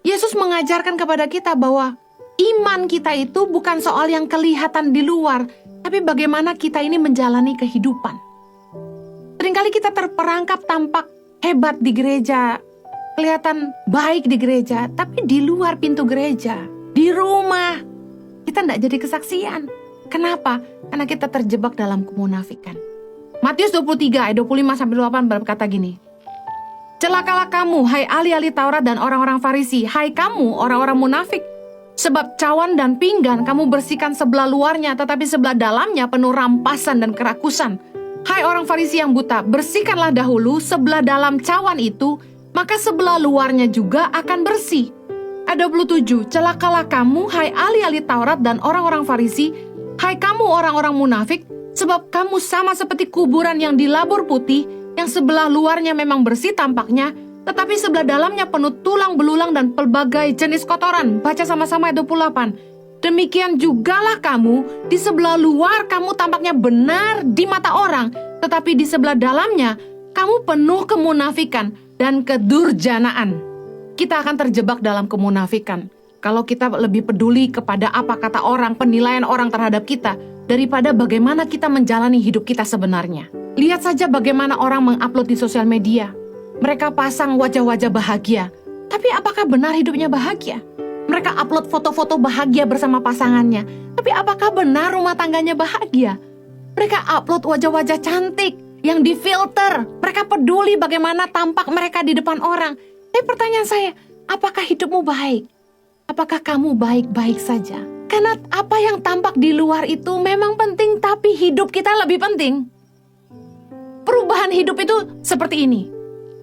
Yesus mengajarkan kepada kita bahwa iman kita itu bukan soal yang kelihatan di luar, tapi bagaimana kita ini menjalani kehidupan. Seringkali kita terperangkap tampak hebat di gereja, kelihatan baik di gereja, tapi di luar pintu gereja, di rumah, kita tidak jadi kesaksian. Kenapa? Karena kita terjebak dalam kemunafikan. Matius 23 ayat 25-28 berkata gini, "Celakalah kamu, hai ahli-ahli Taurat dan orang-orang Farisi, hai kamu orang-orang munafik, sebab cawan dan pinggan kamu bersihkan sebelah luarnya, tetapi sebelah dalamnya penuh rampasan dan kerakusan. Hai orang Farisi yang buta, bersihkanlah dahulu sebelah dalam cawan itu, maka sebelah luarnya juga akan bersih." Ayat 27, "Celakalah kamu, hai ahli-ahli Taurat dan orang-orang Farisi, hai kamu orang-orang munafik, sebab kamu sama seperti kuburan yang dilabur putih, yang sebelah luarnya memang bersih tampaknya, tetapi sebelah dalamnya penuh tulang belulang dan pelbagai jenis kotoran." Baca sama-sama ayat 28. "Demikian jugalah kamu, di sebelah luar kamu tampaknya benar di mata orang, tetapi di sebelah dalamnya kamu penuh kemunafikan dan kedurjanaan." Kita akan terjebak dalam kemunafikan kalau kita lebih peduli kepada apa kata orang, penilaian orang terhadap kita, daripada bagaimana kita menjalani hidup kita sebenarnya. Lihat saja bagaimana orang mengupload di sosial media. Mereka pasang wajah-wajah bahagia, tapi apakah benar hidupnya bahagia? Mereka upload foto-foto bahagia bersama pasangannya, tapi apakah benar rumah tangganya bahagia? Mereka upload wajah-wajah cantik yang difilter. Mereka peduli bagaimana tampak mereka di depan orang. Tapi pertanyaan saya, apakah hidupmu baik? Apakah kamu baik-baik saja? Karena apa yang tampak di luar itu memang penting, tapi hidup kita lebih penting. Perubahan hidup itu seperti ini.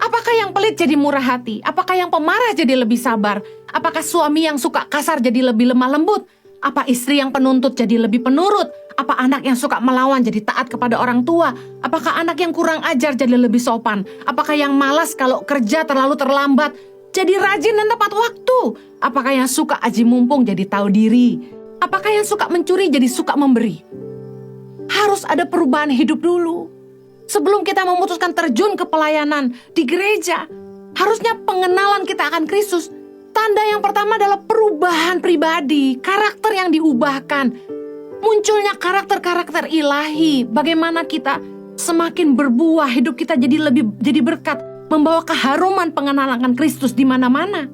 Apakah yang pelit jadi murah hati? Apakah yang pemarah jadi lebih sabar? Apakah suami yang suka kasar jadi lebih lemah lembut? Apa istri yang penuntut jadi lebih penurut? Apa anak yang suka melawan jadi taat kepada orang tua? Apakah anak yang kurang ajar jadi lebih sopan? Apakah yang malas kalau kerja terlalu terlambat jadi rajin dan tepat waktu? Apakah yang suka aji mumpung jadi tahu diri? Apakah yang suka mencuri jadi suka memberi? Harus ada perubahan hidup dulu. Sebelum kita memutuskan terjun ke pelayanan di gereja, harusnya pengenalan kita akan Kristus. Tanda yang pertama adalah perubahan pribadi, karakter yang diubahkan. Munculnya karakter-karakter ilahi. Bagaimana kita semakin berbuah, hidup kita jadi berkat, membawa keharuman pengenalan akan Kristus di mana-mana.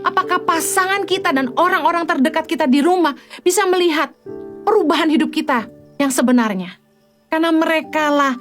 Apakah pasangan kita dan orang-orang terdekat kita di rumah bisa melihat perubahan hidup kita yang sebenarnya? Karena merekalah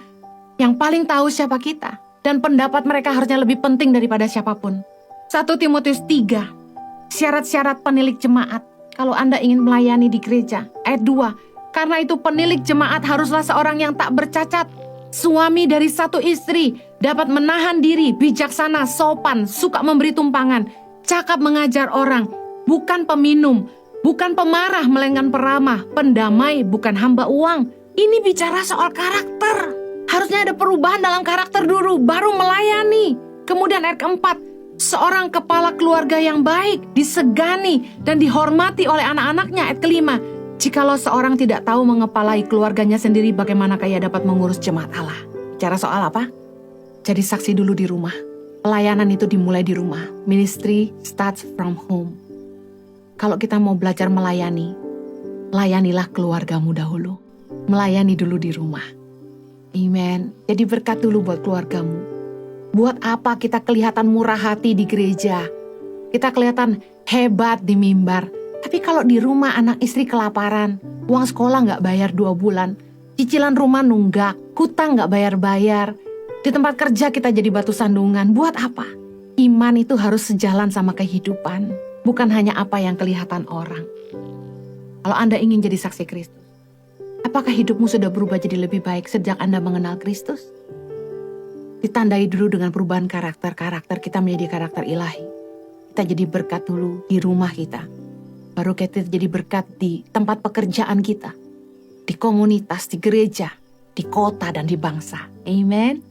yang paling tahu siapa kita, dan pendapat mereka harusnya lebih penting daripada siapapun. 1 Timotius 3, syarat-syarat penilik jemaat kalau Anda ingin melayani di gereja. Ayat 2, "Karena itu penilik jemaat haruslah seorang yang tak bercacat, suami dari satu istri, dapat menahan diri, bijaksana, sopan, suka memberi tumpangan, cakap mengajar orang, bukan peminum, bukan pemarah melainkan peramah, pendamai, bukan hamba uang." Ini bicara soal karakter. Harusnya ada perubahan dalam karakter dulu, baru melayani. Kemudian ayat keempat, seorang kepala keluarga yang baik, disegani dan dihormati oleh anak-anaknya. Ayat kelima, jikalau seorang tidak tahu mengepalai keluarganya sendiri, bagaimana ia dapat mengurus jemaat Allah? Bicara soal apa? Jadi saksi dulu di rumah. Pelayanan itu dimulai di rumah. Ministry starts from home. Kalau kita mau belajar melayani, layanilah keluargamu dahulu. Melayani dulu di rumah. Amen. Jadi berkat dulu buat keluargamu. Buat apa kita kelihatan murah hati di gereja? Kita kelihatan hebat di mimbar. Tapi kalau di rumah anak istri kelaparan, uang sekolah nggak bayar 2 bulan, cicilan rumah nunggak, hutang nggak bayar-bayar, di tempat kerja kita jadi batu sandungan, buat apa? Iman itu harus sejalan sama kehidupan, bukan hanya apa yang kelihatan orang. Kalau Anda ingin jadi saksi Kristus, apakah hidupmu sudah berubah jadi lebih baik sejak Anda mengenal Kristus? Ditandai dulu dengan perubahan karakter kita menjadi karakter ilahi. Kita jadi berkat dulu di rumah kita. Baru kita jadi berkat di tempat pekerjaan kita, di komunitas, di gereja, di kota, dan di bangsa. Amen.